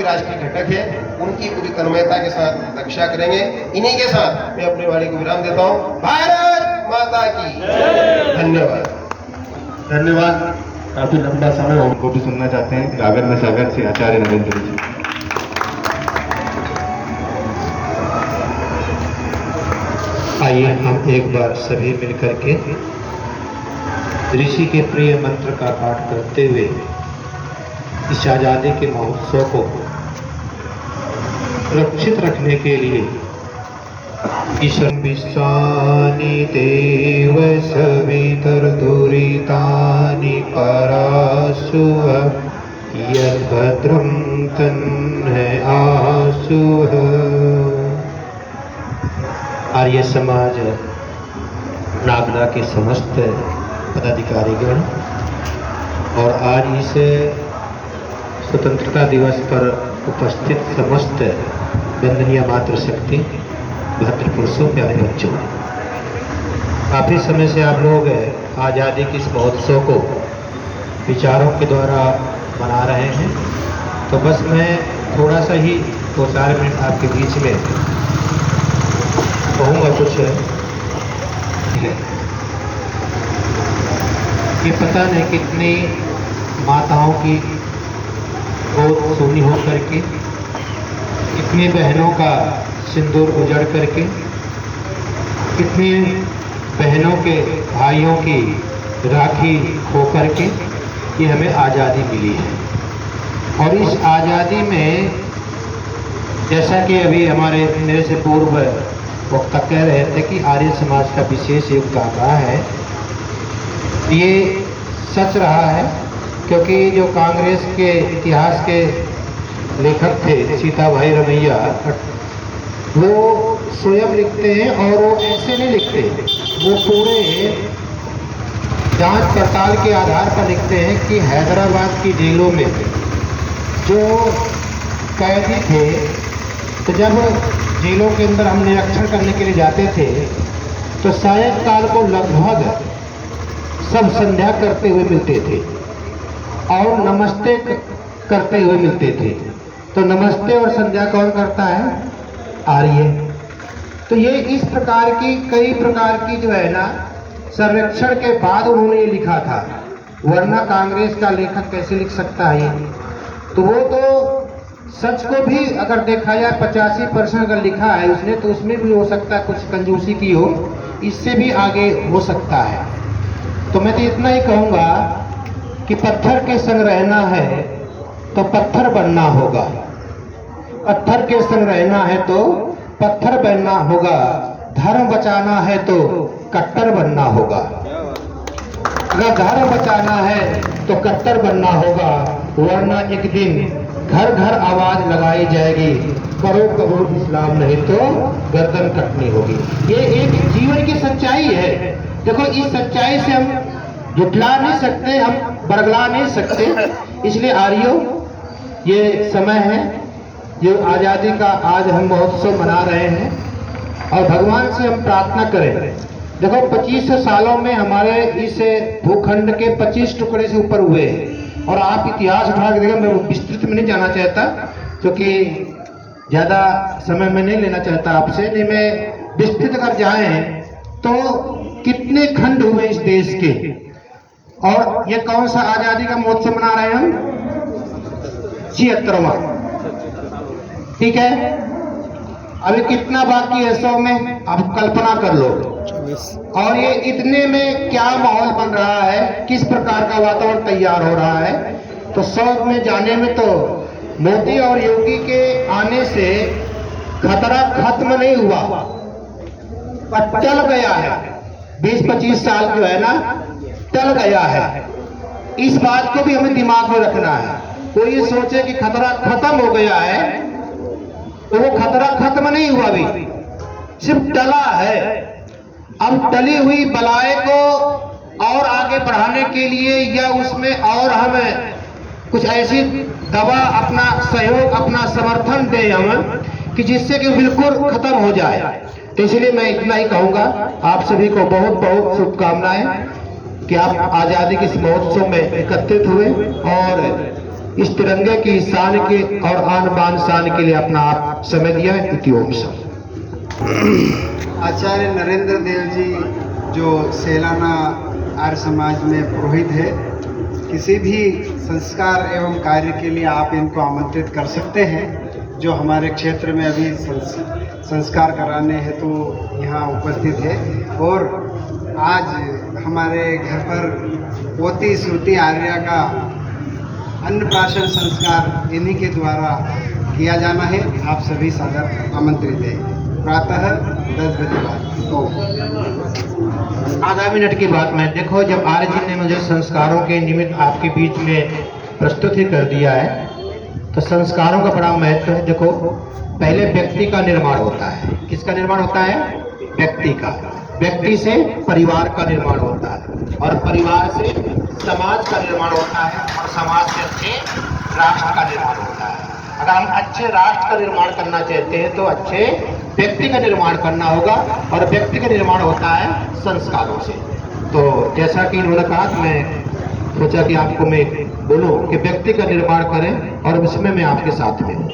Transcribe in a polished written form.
राष्ट्रीय घटक है, उनकी पूरी तन्मयता के साथ रक्षा करेंगे। इन्हीं के साथ मैं अपनी वाणी को विराम देता हूँ। भारत माता की धन्यवाद। धन्यवाद। काफी लंबा समय उनको भी सुनना चाहते हैं। गागर में सागर से आचार्य नरेंद्र जी। आइए हम एक बार सभी मिलकर के ऋषि के प्रिय मंत्र का पाठ करते हुए इस आजादी के महोत्सव को सुरक्षित रखने के लिए ईश्वर विश्वानि देव सवितर दुरितानि पराशुः यद्भद्रं तन्मे आशुः। आर्य समाज नागदा के समस्त पदाधिकारीगण और आज इस स्वतंत्रता दिवस पर उपस्थित समस्त वंदनीय मातृशक्ति भद्र पुरुषों प्यारे बच्चों, काफ़ी समय से आप लोग आज़ादी के इस महोत्सव को विचारों के द्वारा मना रहे हैं। तो बस मैं थोड़ा सा ही 2-4 मिनट आपके बीच में कहूँगा कुछ कि पता नहीं कितनी माताओं की गोद सूनी हो करके, कितनी बहनों का सिंदूर उजड़ करके, कितनी बहनों के भाइयों की राखी खो करके ये हमें आज़ादी मिली है। और इस आज़ादी में जैसा कि अभी हमारे मेरे से पूर्व वक्ता कह रहे थे कि आर्य समाज का विशेष योगदान रहा है, ये सच रहा है। क्योंकि जो कांग्रेस के इतिहास के लेखक थे सीताभाई रमैया, वो स्वयं लिखते हैं और वो ऐसे नहीं लिखते, वो पूरे जांच पड़ताल के आधार पर लिखते हैं कि हैदराबाद की जेलों में जो कैदी थे, तो जब जेलों के अंदर हम निरीक्षण करने के लिए जाते थे तो सायंकाल को लगभग सब संध्या करते हुए मिलते थे और नमस्ते करते हुए मिलते थे। तो नमस्ते और संध्या कौन करता है? आर्य। तो ये इस प्रकार की कई प्रकार की जो है ना सर्वेक्षण के बाद उन्होंने ये लिखा था, वरना कांग्रेस का लेखक कैसे लिख सकता है ये? तो वो तो सच को भी अगर देखा जाए 85% अगर लिखा है उसने, तो उसमें भी हो सकता है कुछ कंजूसी की हो, इससे भी आगे हो सकता है। तो मैं तो इतना ही कहूँगा कि पत्थर के संग रहना है तो पत्थर बनना होगा, पत्थर के संग रहना है तो पत्थर बनना होगा, धर्म बचाना है तो कट्टर बनना होगा। अगर धर्म बचाना है तो कट्टर बनना होगा, वरना एक दिन घर घर आवाज लगाई जाएगी, करो कबूल इस्लाम नहीं तो गर्दन कटनी होगी। ये एक जीवन की सच्चाई है। देखो, इस सच्चाई से हम जुटला नहीं सकते, हम बरगला नहीं सकते। इसलिए आर्यों, ये समय है जो आज़ादी का आज हम महोत्सव मना रहे हैं और भगवान से हम प्रार्थना करें। देखो, 25 सालों में हमारे इस भूखंड के 25 टुकड़े से ऊपर हुए हैं। और आप इतिहास उठा के देखो, मैं विस्तृत में नहीं जाना चाहता क्योंकि ज़्यादा समय में नहीं लेना चाहता आपसे, नहीं मैं विस्तृत अगर जाएं तो कितने खंड हुए इस देश के। और ये कौन सा आज़ादी का महोत्सव मना रहे हैं हम? 76वां। ठीक है, अभी कितना बाकी है 100 में? आप कल्पना कर लो। और ये इतने में क्या माहौल बन रहा है, किस प्रकार का वातावरण तैयार हो रहा है। तो 100 में जाने में तो मोदी और योगी के आने से खतरा खत्म नहीं हुआ, पर टल गया है। 20-25 साल जो है ना, टल गया है। इस बात को भी हमें दिमाग में रखना है। कोई ये सोचे कि खतरा खत्म हो गया है, तो वो खतरा खत्म नहीं हुआ, भी सिर्फ टला है। अब टली हुई बलाए को और आगे बढ़ाने के लिए या उसमें और हमें कुछ ऐसी दवा, अपना सहयोग, अपना समर्थन दें हम कि जिससे कि बिल्कुल खत्म हो जाए। तो इसलिए मैं इतना ही कहूँगा, आप सभी को बहुत बहुत शुभकामनाएं कि आप आज़ादी के इस महोत्सव में एकत्रित हुए और इस तिरंगे की शान के और आन बान शान के लिए अपना आप समय दिया है। इति ओम सर। आचार्य नरेंद्र देव जी जो सेलाना आर्य समाज में पुरोहित है, किसी भी संस्कार एवं कार्य के लिए आप इनको आमंत्रित कर सकते हैं। जो हमारे क्षेत्र में अभी संस्कार कराने हेतु यहाँ उपस्थित है, और आज हमारे घर पर पोती श्रुति आर्या का अन्नप्राशन संस्कार इन्हीं के द्वारा किया जाना है। आप सभी सादर आमंत्रित हैं। प्रातः 10 बजे बाद। आधा मिनट की बात मैं देखो, जब आर्य जी ने मुझे संस्कारों के निमित्त आपके बीच में प्रस्तुत ही कर दिया है, तो संस्कारों का बड़ा महत्व है। देखो, पहले व्यक्ति का निर्माण होता है। किसका निर्माण होता है? व्यक्ति का। व्यक्ति से परिवार का निर्माण होता है, और परिवार से समाज का निर्माण होता है, और समाज से अच्छे राष्ट्र का निर्माण होता है। अगर हम अच्छे राष्ट्र का निर्माण करना चाहते हैं तो अच्छे व्यक्ति का निर्माण करना होगा, और व्यक्ति का निर्माण होता है संस्कारों से। तो जैसा कि इन्होंने कहा, मैं सोचा कि आपको मैं बोलूं कि व्यक्ति का निर्माण करें, और उसमें मैं आपके साथ में हूं।